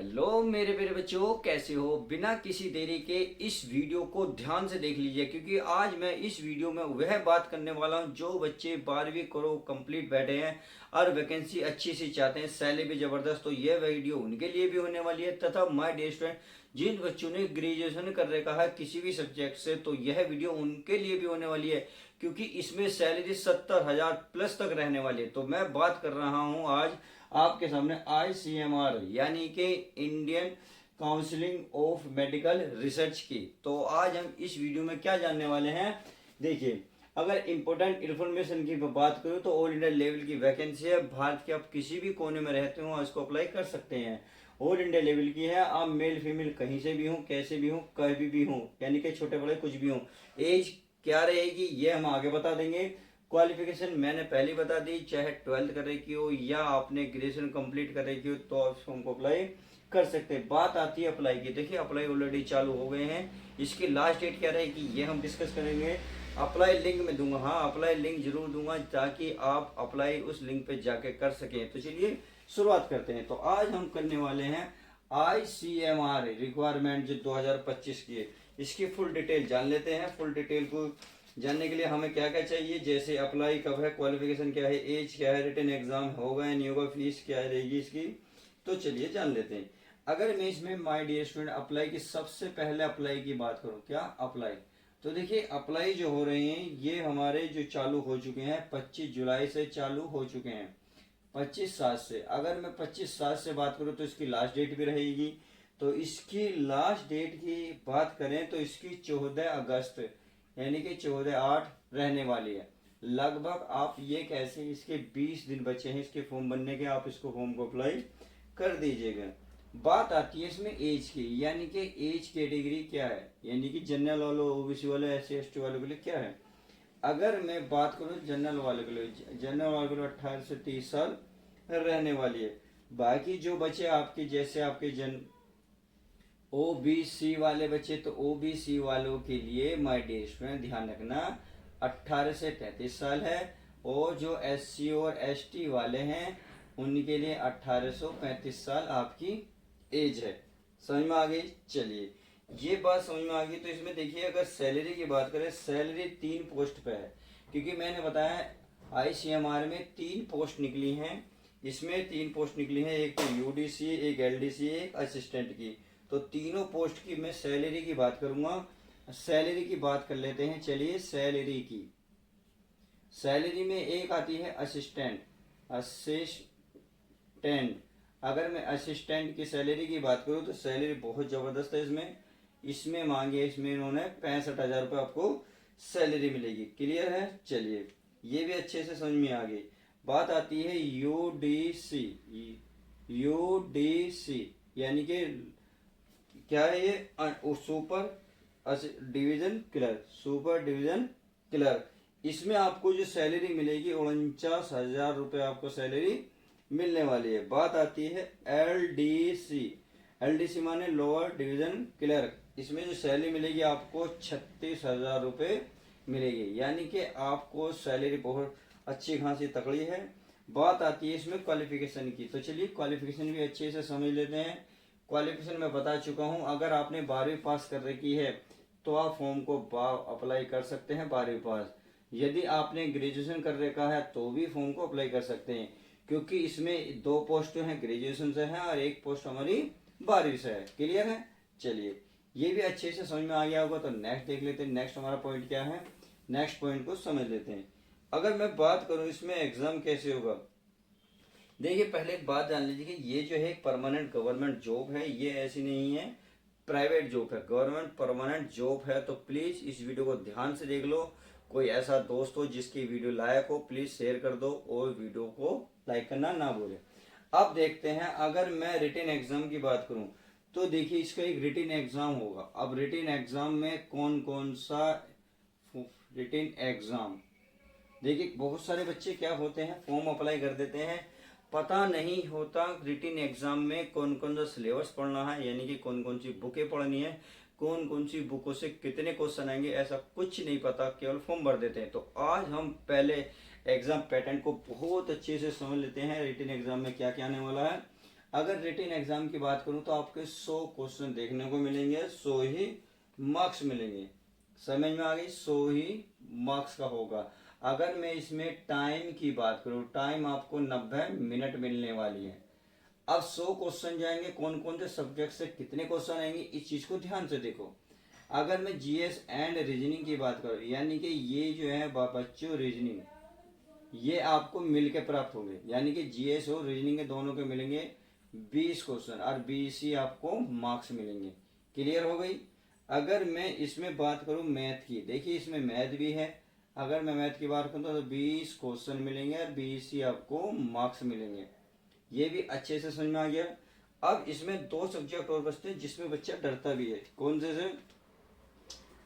Hello मेरे प्यारे बच्चों, कैसे हो। बिना किसी देरी के इस वीडियो को ध्यान से देख लीजिए, क्योंकि आज मैं इस वीडियो में वह बात करने वाला हूं जो बच्चे 12वीं करो कंप्लीट बैठे हैं और वैकेंसी अच्छी सी चाहते हैं, सैलरी भी ज़बरदस्त। तो यह वीडियो उनके लिए भी होने वाली है, तथा माय डियर स्टूडेंट जिन बच्चों ने ग्रेजुएशन कर रखा है किसी भी सब्जेक्ट से, तो यह वीडियो उनके लिए भी होने वाली है, क्योंकि इसमें सैलरी 70,000 प्लस तक रहने वाली है। तो मैं बात कर रहा हूं आज आपके सामने ICMR यानी कि Indian counselling of medical research की। तो आज हम इस वीडियो में क्या जानने वाले हैं, देखिए। अगर इंपॉर्टेंट इन्फॉर्मेशन की बात करूं तो ऑल इंडिया लेवल की वैकेंसी है। भारत के आप किसी भी कोने में रहते हो इसको अप्लाई कर सकते हैं। ऑल इंडिया लेवल की है। आप मेल फीमेल कहीं से भी हो, कैसे भी हो, कभी भी हो, यानी कि छोटे बड़े कुछ भी हो। एज क्या रहेगी ये हम आगे बता देंगे। क्वालिफिकेशन मैंने पहले बता दी, चाहे 12th कर रखी हो या आपने ग्रेजुएशन कंप्लीट कर रखी हो तो आप हमको अप्लाई कर सकते हैं। बात आती है अप्लाई की। देखिए अप्लाई ऑलरेडी चालू हो गए हैं। इसकी लास्ट डेट क्या रहेगी ये हम डिस्कस करेंगे। अप्लाई लिंक में दूंगा, हाँ अप्लाई लिंक जरूर दूंगा ताकि आप अप्लाई उस लिंक पे जाके कर सकें। तो चलिए शुरुआत करते हैं। तो आज हम करने वाले हैं ICMR रिक्वायरमेंट जो 2025 की है, इसकी फुल डिटेल जान लेते हैं। फुल डिटेल को जानने के लिए हमें क्या क्या चाहिए, जैसे अप्लाई कब है, क्वालिफिकेशन क्या है, एज क्या है, रिटन एग्जाम होगा या नहीं होगा, फीस क्या रहेगी इसकी। तो चलिए जान लेते हैं। अगर मैं इसमें माय डियर स्टूडेंट अप्लाई की सबसे पहले अप्लाई की बात करूं, क्या अप्लाई, तो देखिए अप्लाई जो हो रहे हैं ये हमारे जो चालू हो चुके हैं 25 जुलाई से चालू हो चुके हैं, 25/7 से। अगर मैं 25/7 से बात करूं तो इसकी लास्ट डेट भी रहेगी। तो इसकी लास्ट डेट की बात करें तो इसकी 14 अगस्त यानी कि 14/8 रहने वाली है। लगभग आप ये कैसे इसके 20 दिन बचे हैं इसके फॉर्म बनने के, आप इसको फॉर्म को अप्लाई कर दीजिएगा। बात आती है इसमें एज की, यानी कि एज कैटेगरी क्या है, यानी कि जनरल वालों, OBC वाले, SC ST वालों के लिए क्या है। अगर मैं बात करूं जनरल वाले के लिए, जनरल वाले के लिए 18 से 30 साल रहने वाली है। बाकी जो बचे आपके, जैसे आपके OBC वाले बच्चे, तो OBC वालों के लिए माय डियर स्टूडेंट ध्यान रखना 18 से 33 साल है। और जो SC और ST वाले हैं उनके लिए 18 से 35 साल आपकी एज है। समझ में आ गई। चलिए ये बात समझ में आ गई। तो इसमें देखिए अगर सैलरी की बात करें, सैलरी 3 पोस्ट पे है, क्योंकि मैंने बताया ICMR में 3 पोस्ट निकली हैं। इसमें 3 पोस्ट निकली हैं, एक तो UDC, एक LDC, एक असिस्टेंट की। तो तीनों पोस्ट की मैं सैलरी की बात करूंगा। सैलरी की बात कर लेते हैं। चलिए सैलरी की, सैलरी में एक आती है असिस्टेंट। अगर मैं असिस्टेंट की सैलरी की बात करूं तो सैलरी बहुत ज़बरदस्त है। इसमें मांगे, इसमें इन्होंने 65,000 रुपये आपको सैलरी मिलेगी। क्लियर है। चलिए ये भी अच्छे से समझ में आ गई। बात आती है UDC। UDC यानी कि क्या है ये, super division clerk, super division clerk. इसमें आपको जो सैलरी मिलेगी 49,000 रुपये आपको सैलरी मिलने वाली है। बात आती है LDC। LDC माने लोअर डिवीजन क्लर्क। इसमें जो सैलरी मिलेगी आपको 36,000 रुपये मिलेगी, यानी कि आपको सैलरी बहुत अच्छी खासी तकड़ी है। बात आती है इसमें क्वालिफिकेशन की। तो चलिए क्वालिफिकेशन भी अच्छे से समझ लेते हैं। क्वालिफिकेशन मैं बता चुका हूं, अगर आपने 12वीं पास कर रखी है तो आप फॉर्म को अप्लाई कर सकते हैं 12वीं पास। यदि आपने ग्रेजुएशन कर रखा है तो भी फॉर्म को अप्लाई कर सकते हैं, क्योंकि इसमें 2 पोस्ट हैं ग्रेजुएशन से है और एक पोस्ट हमारी 12वीं से है। क्लियर है। चलिए ये भी अच्छे से समझ में आ गया होगा। तो नेक्स्ट देख लेते हैं, नेक्स्ट हमारा पॉइंट क्या है, नेक्स्ट पॉइंट को समझ लेते हैं। अगर मैं बात करूं इसमें एग्जाम कैसे होगा, देखिए पहले एक बात जान लीजिए कि ये जो है एक परमानेंट गवर्नमेंट जॉब है, ये ऐसी नहीं है प्राइवेट जॉब है, गवर्नमेंट परमानेंट जॉब है। तो प्लीज इस वीडियो को ध्यान से देख लो। कोई ऐसा दोस्त हो जिसकी वीडियो लायक हो प्लीज शेयर कर दो और वीडियो को लाइक करना ना भूले। अब देखते हैं अगर मैं रिटन एग्जाम की बात करूं तो देखिए इसका एक रिटन एग्जाम होगा। अब रिटन एग्जाम में कौन कौन सा रिटन एग्जाम, देखिए बहुत सारे बच्चे क्या होते हैं फॉर्म अप्लाई कर देते हैं, पता नहीं होता रिटन एग्जाम में कौन कौन सा सिलेबस पढ़ना है, यानी कि कौन कौन सी बुकें पढ़नी है, कौन कौन सी बुकों से कितने क्वेश्चन आएंगे, ऐसा कुछ नहीं पता, केवल फॉर्म भर देते हैं। तो आज हम पहले एग्जाम पैटर्न को बहुत अच्छे से समझ लेते हैं, रिटन एग्जाम में क्या क्या आने वाला है। अगर रिटन एग्जाम की बात करूं तो आपके 100 क्वेश्चन देखने को मिलेंगे, 100 ही मार्क्स मिलेंगे। समझ में आ गई, 100 ही मार्क्स का होगा। अगर मैं इसमें टाइम की बात करूं, टाइम आपको 90 मिनट मिलने वाली है। अब 100 क्वेश्चन जाएंगे, कौन कौन से सब्जेक्ट से कितने क्वेश्चन आएंगे, इस चीज को ध्यान से देखो। अगर मैं जीएस एंड रीजनिंग की बात करूं, यानी कि ये जो है बच्चों रीजनिंग, ये आपको मिलके प्राप्त होंगे, यानी कि जीएस और रीजनिंग के दोनों के मिलेंगे 20 क्वेश्चन और 20 ही आपको मार्क्स मिलेंगे। क्लियर हो गई। अगर मैं इसमें बात करूं मैथ की, देखिए इसमें मैथ भी है। अगर मैं मैथ की बात करूं तो 20 क्वेश्चन मिलेंगे और 20 ही आपको मार्क्स मिलेंगे। ये भी अच्छे से समझ में आ गया। अब इसमें 2 सब्जेक्ट और बचते हैं जिसमें बच्चा डरता भी है। कौन से?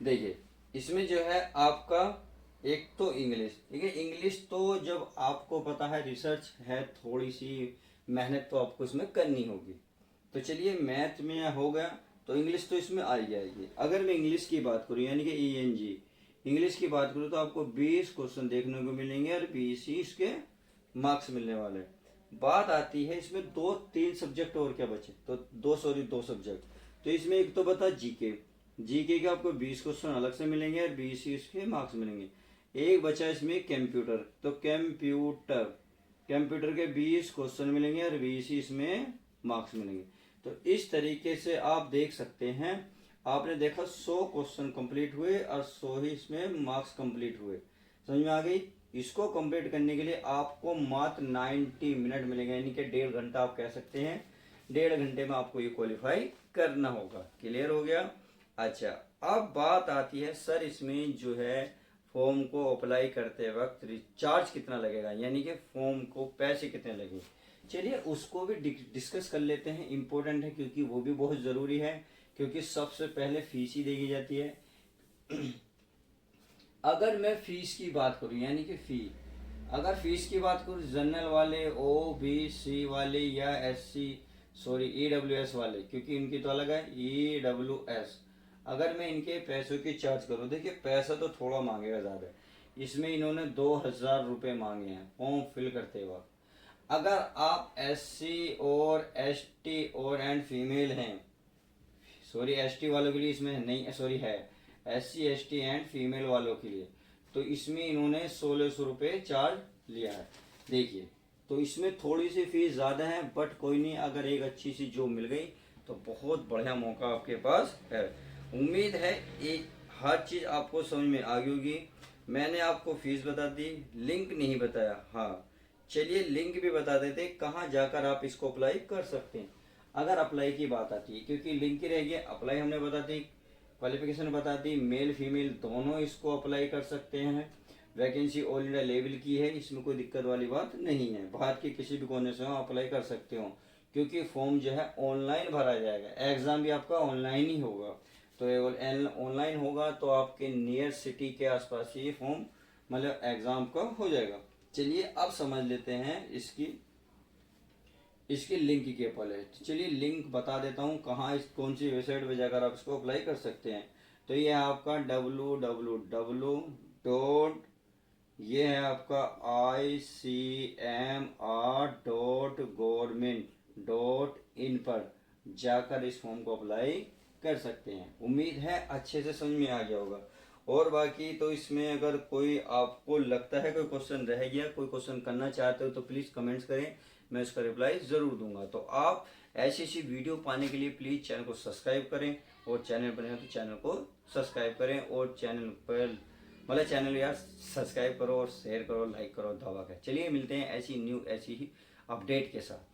देखिए इसमें जो है आपका एक तो इंग्लिश, ठीक है। इंग्लिश तो जब आपको पता है रिसर्च है, थोड़ी सी मेहनत तो आपको इसमें करनी होगी। तो चलिए मैथ में हो गया, तो इंग्लिश तो इसमें आ ही जाएगी। अगर मैं इंग्लिश की बात करूँ, यानी कि ईएनजी इंग्लिश की बात करूँ, तो आपको 20 क्वेश्चन देखने को मिलेंगे और 20 ही इसके मार्क्स मिलने वाले। बात आती है इसमें 2-3 सब्जेक्ट और क्या बचे, तो 2 सब्जेक्ट। तो इसमें एक तो बता जीके, जीके के आपको 20 क्वेश्चन अलग से मिलेंगे और 20 ही इसके मार्क्स मिलेंगे। एक बचा इसमें कंप्यूटर, तो कंप्यूटर कंप्यूटर के 20 क्वेश्चन मिलेंगे और 20 ही इसमें मार्क्स मिलेंगे। तो इस तरीके से आप देख सकते हैं, आपने देखा 100 क्वेश्चन कंप्लीट हुए और 100 ही इसमें मार्क्स कंप्लीट हुए। समझ में आ गई। इसको कंप्लीट करने के लिए आपको मात्र 90 मिनट मिलेंगे, यानी कि 1.5 घंटा आप कह सकते हैं। 1.5 घंटे में आपको ये क्वालिफाई करना होगा। क्लियर हो गया। अच्छा, अब बात आती है सर इसमें जो है फॉर्म को अप्लाई करते वक्त रिचार्ज कितना लगेगा, यानी कि फॉर्म को पैसे कितने लगेंगे। चलिए उसको भी डिस्कस कर लेते हैं। इम्पोर्टेंट है क्योंकि वो भी बहुत ज़रूरी है, क्योंकि सबसे पहले फीस ही देगी जाती है। अगर मैं फीस की बात करूं, यानी कि अगर फीस की बात करूं, जनरल वाले, ओबीसी वाले या ईडब्ल्यूएस वाले, क्योंकि इनकी तो अलग है ईडब्ल्यूएस। अगर मैं इनके पैसों की चार्ज करूं, देखिए पैसा तो थोड़ा मांगेगा ज़्यादा। इसमें इन्होंने 2000 रुपये मांगे हैं फॉर्म फिल करते वक्त। अगर आप एससी और एसटी और एंड फीमेल हैं, एसटी वालों के लिए इसमें नहीं, है SC ST एंड फीमेल वालों के लिए, तो इसमें इन्होंने 1600 रुपये चार्ज लिया है। देखिए तो इसमें थोड़ी सी फीस ज़्यादा है, बट कोई नहीं, अगर एक अच्छी सी जॉब मिल गई तो बहुत बढ़िया मौका आपके पास है। उम्मीद है एक हर चीज़ आपको समझ में आ गई होगी। मैंने आपको फीस बता दी, लिंक नहीं बताया। हाँ चलिए लिंक भी बता देते कहाँ जाकर आप इसको अप्लाई कर सकते हैं। अगर अप्लाई की बात आती है, क्योंकि लिंक ही रह गया, अप्लाई हमने बता दी, क्वालिफिकेशन बता दी, मेल फीमेल दोनों इसको अप्लाई कर सकते हैं। वैकेंसी ऑल इंडिया लेवल की है, इसमें कोई दिक्कत वाली बात नहीं है। भारत के किसी भी कोने से हो अप्लाई कर सकते हो, क्योंकि फॉर्म जो है ऑनलाइन भरा जाएगा। एग्ज़ाम भी आपका ऑनलाइन ही होगा। तो ऑनलाइन होगा तो आपके नियर सिटी के आसपास ही फॉर्म मतलब एग्ज़ाम का हो जाएगा। चलिए अब समझ लेते हैं इसकी लिंक के पहले। चलिए लिंक बता देता हूँ कहाँ, इस कौन सी वेबसाइट पे जाकर आप इसको अप्लाई कर सकते हैं। तो ये है आपका ये है आपका ICMR.gov.in पर जाकर इस फॉर्म को अप्लाई कर सकते हैं। उम्मीद है अच्छे से समझ में आ गया होगा। और बाकी तो इसमें अगर कोई आपको लगता है कोई क्वेश्चन रह गया, कोई क्वेश्चन करना चाहते हो, तो प्लीज़ कमेंट्स करें, मैं उसका रिप्लाई ज़रूर दूंगा। तो आप ऐसी वीडियो पाने के लिए प्लीज़ चैनल को सब्सक्राइब करें, और चैनल पर हैं तो चैनल को सब्सक्राइब करें, और चैनल पर चैनल यार सब्सक्राइब करो और शेयर करो, लाइक करो, दबा कर। चलिए मिलते हैं ऐसी ही अपडेट के साथ।